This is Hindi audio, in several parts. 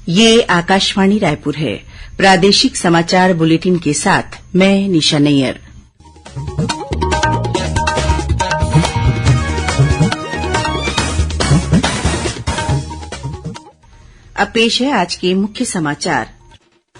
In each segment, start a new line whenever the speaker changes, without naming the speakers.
ये आकाशवाणी रायपुर है। प्रादेशिक समाचार बुलेटिन के साथ मैं निशा नैयर। अब पेश है आज के मुख्य समाचार।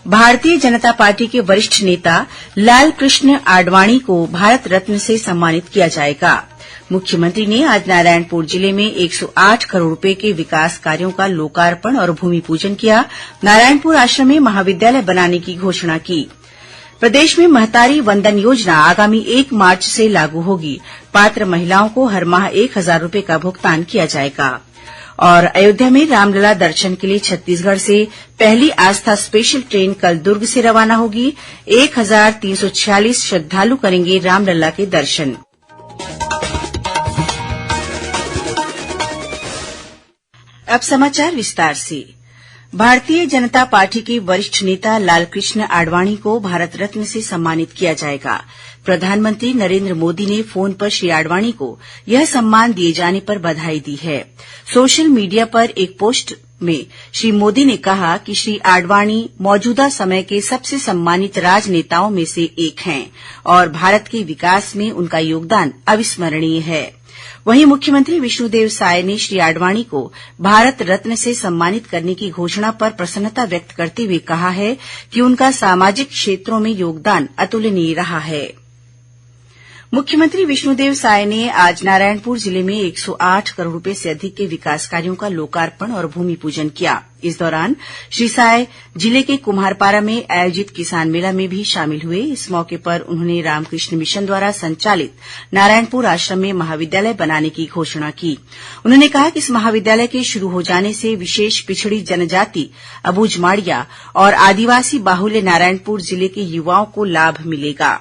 भारतीय जनता पार्टी के वरिष्ठ नेता लालकृष्ण आडवाणी को भारत रत्न से सम्मानित किया जाएगा। मुख्यमंत्री ने आज नारायणपुर जिले में 108 करोड़ रुपए के विकास कार्यों का लोकार्पण और भूमि पूजन किया। नारायणपुर आश्रम में महाविद्यालय बनाने की घोषणा की। प्रदेश में महतारी वंदन योजना आगामी 1 मार्च से लागू होगी। पात्र महिलाओं को हर माह 1,000 रुपए का भुगतान किया जाएगा। और अयोध्या में रामलला दर्शन के लिए छत्तीसगढ़ से पहली आस्था स्पेशल ट्रेन कल दुर्ग से रवाना होगी। 1,346 श्रद्धालु करेंगे रामलला के दर्शन। अब समाचार विस्तार से। भारतीय जनता पार्टी के वरिष्ठ नेता लालकृष्ण आडवाणी को भारत रत्न से सम्मानित किया जाएगा। प्रधानमंत्री नरेंद्र मोदी ने फोन पर श्री आडवाणी को यह सम्मान दिए जाने पर बधाई दी है। सोशल मीडिया पर एक पोस्ट में श्री मोदी ने कहा कि श्री आडवाणी मौजूदा समय के सबसे सम्मानित राजनेताओं में से एक हैं और भारत के विकास में उनका योगदान अविस्मरणीय है। वहीं मुख्यमंत्री विष्णुदेव साय ने श्री आडवाणी को भारत रत्न से सम्मानित करने की घोषणा पर प्रसन्नता व्यक्त करते हुए कहा है कि उनका सामाजिक क्षेत्रों में योगदान अतुलनीय रहा है। मुख्यमंत्री विष्णुदेव साय ने आज नारायणपुर जिले में 108 करोड़ रुपए से अधिक के विकास कार्यों का लोकार्पण और भूमि पूजन किया। इस दौरान श्री साय जिले के कुम्हारपारा में आयोजित किसान मेला में भी शामिल हुए। इस मौके पर उन्होंने रामकृष्ण मिशन द्वारा संचालित नारायणपुर आश्रम में महाविद्यालय बनाने की घोषणा की। उन्होंने कहा कि इस महाविद्यालय के शुरू हो जाने से विशेष पिछड़ी जनजाति अबूझमाड़िया और आदिवासी बाहुल्य नारायणपुर जिले के युवाओं को लाभ मिलेगा।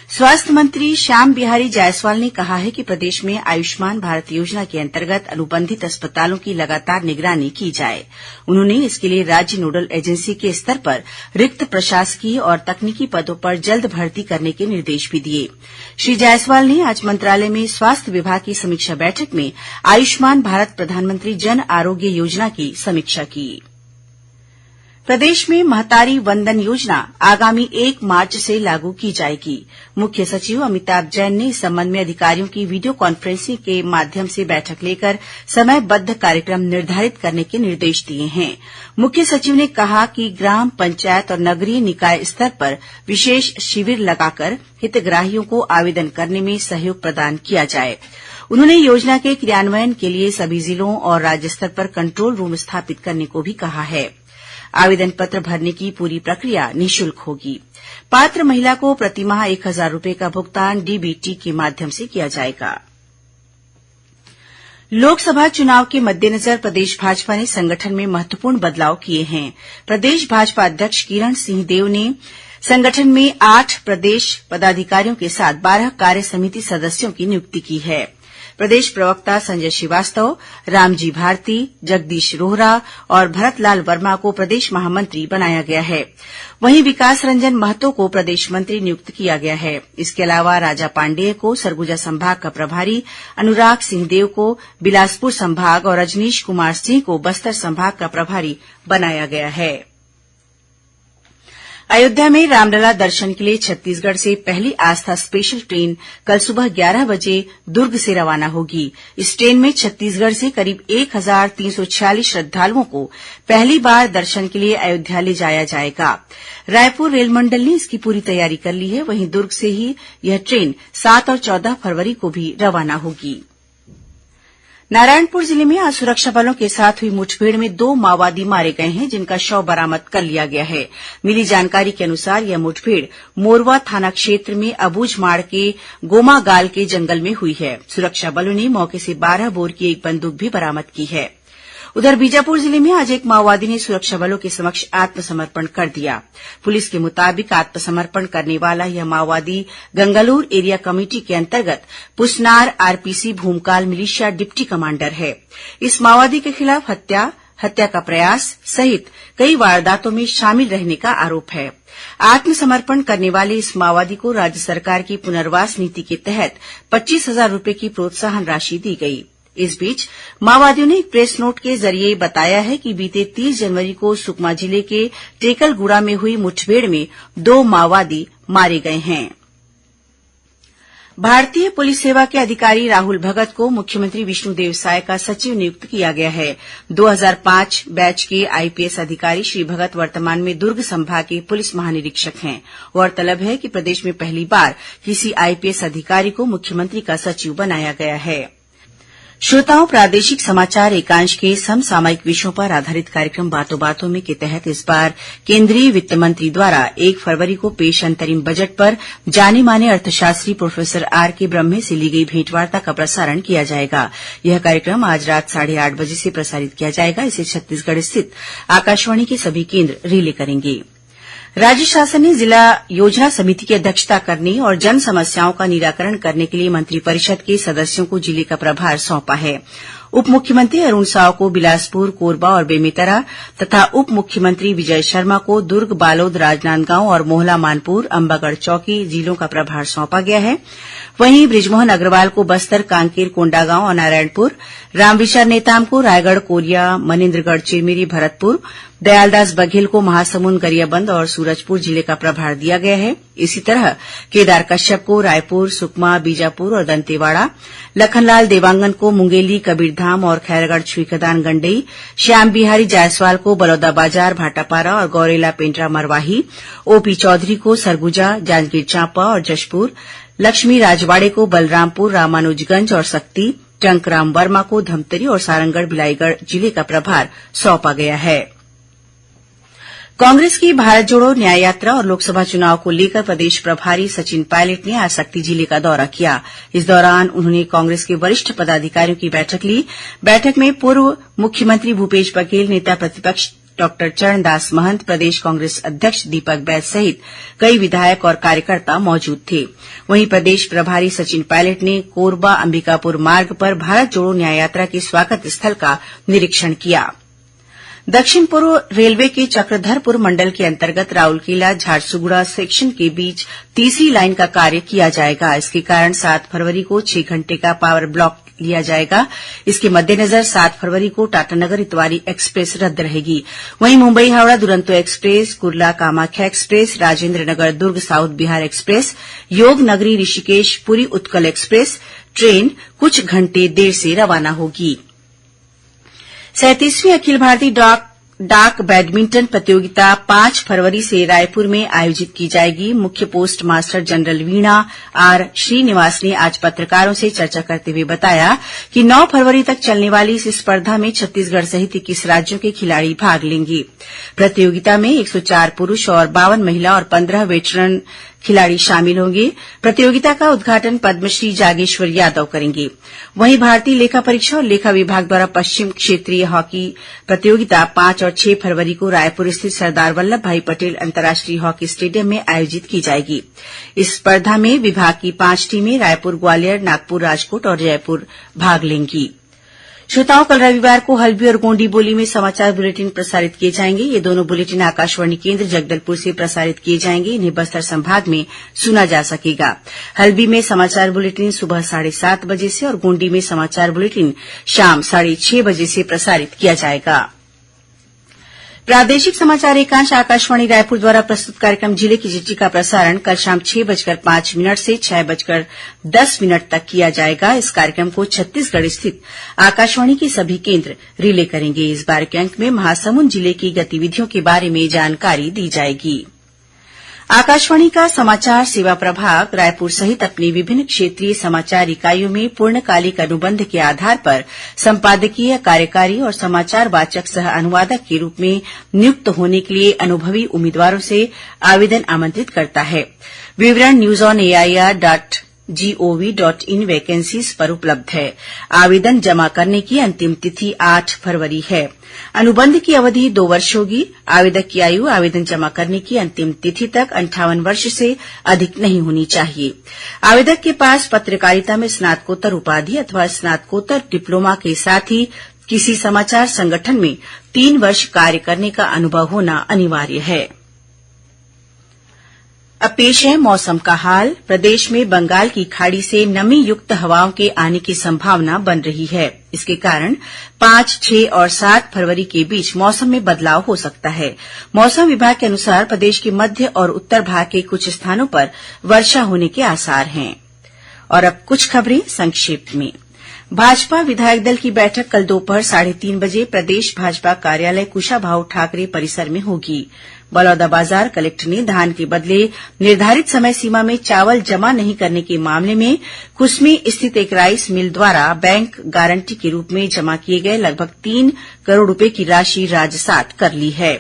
स्वास्थ्य मंत्री श्याम बिहारी जायसवाल ने कहा है कि प्रदेश में आयुष्मान भारत योजना के अंतर्गत अनुबंधित अस्पतालों की लगातार निगरानी की जाए। उन्होंने इसके लिए राज्य नोडल एजेंसी के स्तर पर रिक्त प्रशासकीय और तकनीकी पदों पर जल्द भर्ती करने के निर्देश भी दिए। श्री जायसवाल ने आज मंत्रालय में स्वास्थ्य विभाग की समीक्षा बैठक में आयुष्मान भारत प्रधानमंत्री जन आरोग्य योजना की समीक्षा की। प्रदेश में महतारी वंदन योजना आगामी 1 मार्च से लागू की जाएगी। मुख्य सचिव अमिताभ जैन ने इस संबंध में अधिकारियों की वीडियो कॉन्फ्रेंसिंग के माध्यम से बैठक लेकर समयबद्ध कार्यक्रम निर्धारित करने के निर्देश दिए हैं। मुख्य सचिव ने कहा कि ग्राम पंचायत और नगरीय निकाय स्तर पर विशेष शिविर लगाकर हितग्राहियों को आवेदन करने में सहयोग प्रदान किया जाए। उन्होंने योजना के क्रियान्वयन के लिए सभी जिलों और राज्य स्तर पर कंट्रोल रूम स्थापित करने को भी कहा है। आवेदन पत्र भरने की पूरी प्रक्रिया निःशुल्क होगी। पात्र महिला को प्रतिमाह 1,000 रुपए का भुगतान डीबीटी के माध्यम से किया जाएगा। लोकसभा चुनाव के मद्देनजर प्रदेश भाजपा ने संगठन में महत्वपूर्ण बदलाव किए हैं। प्रदेश भाजपा अध्यक्ष किरण सिंहदेव ने संगठन में 8 प्रदेश पदाधिकारियों के साथ 12 कार्य समिति सदस्यों की नियुक्ति की है। प्रदेश प्रवक्ता संजय श्रीवास्तव, रामजी भारती, जगदीश रोहरा और भरतलाल वर्मा को प्रदेश महामंत्री बनाया गया है। वहीं विकास रंजन महतो को प्रदेश मंत्री नियुक्त किया गया है। इसके अलावा राजा पांडेय को सरगुजा संभाग का प्रभारी, अनुराग सिंहदेव को बिलासपुर संभाग और रजनीश कुमार सिंह को बस्तर संभाग का प्रभारी बनाया गया है। अयोध्या में रामलला दर्शन के लिए छत्तीसगढ़ से पहली आस्था स्पेशल ट्रेन कल सुबह 11 बजे दुर्ग से रवाना होगी। इस ट्रेन में छत्तीसगढ़ से करीब 1,346 श्रद्धालुओं को पहली बार दर्शन के लिए अयोध्या ले जाया जाएगा। रायपुर रेल मंडल ने इसकी पूरी तैयारी कर ली है। वहीं दुर्ग से ही यह ट्रेन 7 और 14 फरवरी को भी रवाना होगी। नारायणपुर जिले में आज सुरक्षा बलों के साथ हुई मुठभेड़ में 2 माओवादी मारे गए हैं, जिनका शव बरामद कर लिया गया है। मिली जानकारी के अनुसार यह मुठभेड़ मोरवा थाना क्षेत्र में अबूझमाड़ के गोमागाल के जंगल में हुई है। सुरक्षा बलों ने मौके से 12 बोर की एक बंदूक भी बरामद की है। उधर बीजापुर जिले में आज एक माओवादी ने सुरक्षा बलों के समक्ष आत्मसमर्पण कर दिया। पुलिस के मुताबिक आत्मसमर्पण करने वाला यह माओवादी गंगालूर एरिया कमेटी के अंतर्गत पुसनार आरपीसी भूमकाल मिलिशिया डिप्टी कमांडर है। इस माओवादी के खिलाफ हत्या का प्रयास सहित कई वारदातों में शामिल रहने का आरोप है। आत्मसमर्पण करने वाले इस माओवादी को राज्य सरकार की पुनर्वास नीति के तहत 25,000 रुपए की प्रोत्साहन राशि दी गई। इस बीच माओवादियों ने एक प्रेस नोट के जरिए बताया है कि बीते 30 जनवरी को सुकमा जिले के टेकलगुड़ा में हुई मुठभेड़ में 2 माओवादी मारे गए हैं। भारतीय पुलिस सेवा के अधिकारी राहुल भगत को मुख्यमंत्री विष्णुदेव साय का सचिव नियुक्त किया गया है। 2005 बैच के आईपीएस अधिकारी श्री भगत वर्तमान में दुर्ग संभाग के पुलिस महानिरीक्षक हैं। गौरतलब है कि प्रदेश में पहली बार किसी आईपीएस अधिकारी को मुख्यमंत्री का सचिव बनाया गया है। श्रोताओं, प्रादेशिक समाचार एकांश के समसामयिक विषयों पर आधारित कार्यक्रम बातों बातों में के तहत इस बार केंद्रीय वित्त मंत्री द्वारा 1 फरवरी को पेश अंतरिम बजट पर जाने माने अर्थशास्त्री प्रोफेसर आरके ब्रह्मे से ली गई भेंटवार्ता का प्रसारण किया जाएगा। यह कार्यक्रम आज रात 8:30 बजे से प्रसारित किया जाएगा। इसे छत्तीसगढ़ स्थित आकाशवाणी के सभी केंद्र रिले करेंगे। राज्य शासन ने जिला योजना समिति की अध्यक्षता करने और जन समस्याओं का निराकरण करने के लिए मंत्रिपरिषद के सदस्यों को जिले का प्रभार सौंपा है। उप मुख्यमंत्री अरुण साव को बिलासपुर, कोरबा और बेमेतरा तथा उप मुख्यमंत्री विजय शर्मा को दुर्ग, बालोद, राजनांदगांव और मोहला मानपुर, अंबागढ़ चौकी जिलों का प्रभार सौंपा गया है। वहीं बृजमोहन अग्रवाल को बस्तर, कांकेर, कोंडागांव और नारायणपुर, रामविचार नेताम को रायगढ़, कोरिया, मनेन्द्रगढ़, चिरमिरी, भरतपुर, दयालदास बघेल को महासमुंद, गरियाबंद और सूरजपुर जिले का प्रभार दिया गया है। इसी तरह केदार कश्यप को रायपुर, सुकमा, बीजापुर और दंतेवाड़ा, लखनलाल देवांगन को मुंगेली, कबीरधाम और खैरगढ़, छुईखदान, गंडई, श्याम बिहारी जायसवाल को बलौदाबाजार, भाटापारा और गौरेला, पेंड्रा, मरवाही, ओपी चौधरी को सरगुजा, जांजगीर चांपा और जशपुर, लक्ष्मी राजवाड़े को बलरामपुर, रामानुजगंज और सक्ती, टंकराम वर्मा को धमतरी और सारंगढ़, बिलाईगढ़ जिले का प्रभार सौंपा गया है। कांग्रेस की भारत जोड़ो न्याय यात्रा और लोकसभा चुनाव को लेकर प्रदेश प्रभारी सचिन पायलट ने आज सक्ती जिले का दौरा किया। इस दौरान उन्होंने कांग्रेस के वरिष्ठ पदाधिकारियों की बैठक ली। बैठक में पूर्व मुख्यमंत्री भूपेश बघेल, नेता प्रतिपक्ष डॉक्टर चरणदास महंत, प्रदेश कांग्रेस अध्यक्ष दीपक बैज सहित कई विधायक और कार्यकर्ता मौजूद थे। वहीं प्रदेश प्रभारी सचिन पायलट ने कोरबा अंबिकापुर मार्ग पर भारत जोड़ो न्याय यात्रा के स्वागत स्थल का निरीक्षण किया। दक्षिण पूर्व रेलवे के चक्रधरपुर मंडल के अंतर्गत राउरकेला झारसुगुड़ा सेक्शन के बीच तीसरी लाइन का कार्य किया जाएगा। इसके कारण 7 फरवरी को 6 घंटे का पावर ब्लॉक लिया जाएगा। इसके मद्देनजर 7 फरवरी को टाटानगर इतवारी एक्सप्रेस रद्द रहेगी। वहीं Mumbai Howrah Duronto express, Kurla Kamakhya express, Rajendra Nagar Durg south Bihar express, योग नगरी ऋषिकेश पुरी उत्कल एक्सप्रेस ट्रेन कुछ घंटे देर से रवाना होगी। 37वीं अखिल भारतीय डाक बैडमिंटन प्रतियोगिता 5 फरवरी से रायपुर में आयोजित की जाएगी। मुख्य post master general Veena R Srinivas ने आज पत्रकारों से चर्चा करते हुए बताया कि 9 फरवरी तक चलने वाली इस स्पर्धा में छत्तीसगढ़ सहित 21 राज्यों के खिलाड़ी भाग लेंगे। प्रतियोगिता में 104 पुरूष और 52 महिला और 15 वेटरन खिलाड़ी शामिल होंगे। प्रतियोगिता का उद्घाटन पद्मश्री जागेश्वर यादव करेंगे। वहीं भारतीय लेखा परीक्षा और लेखा विभाग द्वारा पश्चिम क्षेत्रीय हॉकी प्रतियोगिता 5 और 6 फरवरी को रायपुर स्थित सरदार वल्लभ भाई पटेल अंतर्राष्ट्रीय हॉकी स्टेडियम में आयोजित की जाएगी। इस स्पर्धा में विभाग की 5 टीमें रायपुर, ग्वालियर, नागपुर, राजकोट और जयपुर भाग लेंगी। श्रोताओं, कल रविवार को हल्बी और गोंडी बोली में समाचार बुलेटिन प्रसारित किए जाएंगे। ये दोनों बुलेटिन आकाशवाणी केंद्र जगदलपुर से प्रसारित किए जाएंगे। इन्हें बस्तर संभाग में सुना जा सकेगा। हल्बी में समाचार बुलेटिन सुबह 7:30 बजे से और गोंडी में समाचार बुलेटिन शाम 6:30 बजे से प्रसारित किया जाएगा। प्रादेशिक समाचार एकांश आकाशवाणी रायपुर द्वारा प्रस्तुत कार्यक्रम जिले की चिट्ठी का प्रसारण कल शाम 6:05 से 6:10 तक किया जाएगा। इस कार्यक्रम को छत्तीसगढ़ स्थित आकाशवाणी के सभी केंद्र रिले करेंगे। इस बार के अंक में महासमुंद जिले की गतिविधियों के बारे में जानकारी दी जाएगी। आकाशवाणी का समाचार सेवा प्रभाग रायपुर सहित अपनी विभिन्न क्षेत्रीय समाचार इकाइयों में पूर्णकालिक अनुबंध के आधार पर संपादकीय, कार्यकारी और समाचार वाचक सह अनुवादक के रूप में नियुक्त होने के लिए अनुभवी उम्मीदवारों से आवेदन आमंत्रित करता है। विवरण newsonair.gov.in वैकेंसीज पर उपलब्ध है। आवेदन जमा करने की अंतिम तिथि 8 फरवरी है। अनुबंध की अवधि 2 वर्ष होगी। आवेदक की आयु आवेदन जमा करने की अंतिम तिथि तक 58 वर्ष से अधिक नहीं होनी चाहिए। आवेदक के पास पत्रकारिता में स्नातकोत्तर उपाधि अथवा स्नातकोत्तर डिप्लोमा के साथ ही किसी समाचार संगठन में 3 वर्ष कार्य करने का अनुभव होना अनिवार्य है। अब पेश है मौसम का हाल। प्रदेश में बंगाल की खाड़ी से नमी युक्त हवाओं के आने की संभावना बन रही है। इसके कारण 5, 6 और 7 फरवरी के बीच मौसम में बदलाव हो सकता है। मौसम विभाग के अनुसार प्रदेश के मध्य और उत्तर भाग के कुछ स्थानों पर वर्षा होने के आसार हैं। और अब कुछ खबरें संक्षिप्त में। भाजपा विधायक दल की बैठक कल दोपहर 3:30 बजे प्रदेश भाजपा कार्यालय कुशाभाऊ ठाकरे परिसर में होगी। बलौदाबाजार कलेक्टर ने धान के बदले निर्धारित समय सीमा में चावल जमा नहीं करने के मामले में कुसमी स्थित एक राइस मिल द्वारा बैंक गारंटी के रूप में जमा किए गए लगभग 3 करोड़ रुपए की राशि राजसात कर ली है।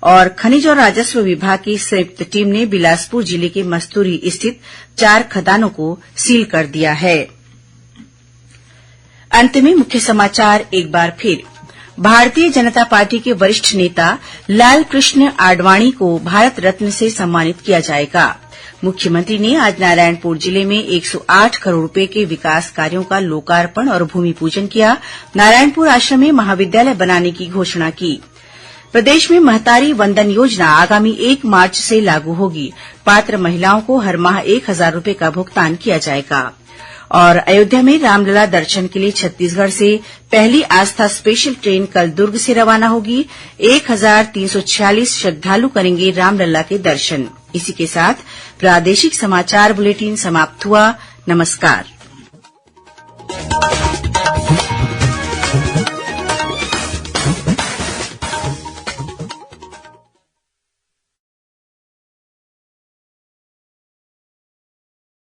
और खनिज और राजस्व विभाग की संयुक्त टीम ने बिलासपुर जिले के मस्तूरी स्थित 4 खदानों को सील कर दिया है। अंत में मुख्य समाचार एक बार फिर। भारतीय जनता पार्टी के वरिष्ठ नेता लालकृष्ण आडवाणी को भारत रत्न से सम्मानित किया जाएगा। मुख्यमंत्री ने आज नारायणपुर जिले में 108 करोड़ रुपए के विकास कार्यों का लोकार्पण और भूमि पूजन किया। नारायणपुर आश्रम में महाविद्यालय बनाने की घोषणा की। प्रदेश में महतारी वंदन योजना आगामी 1 मार्च से लागू होगी। पात्र महिलाओं को हर माह 1,000 रुपए का भुगतान किया जाएगा। और अयोध्या में रामलला दर्शन के लिए छत्तीसगढ़ से पहली आस्था स्पेशल ट्रेन कल दुर्ग से रवाना होगी। 1,346 श्रद्धालु करेंगे रामलला के दर्शन। इसी के साथ प्रादेशिक समाचार बुलेटिन समाप्त हुआ। नमस्कार।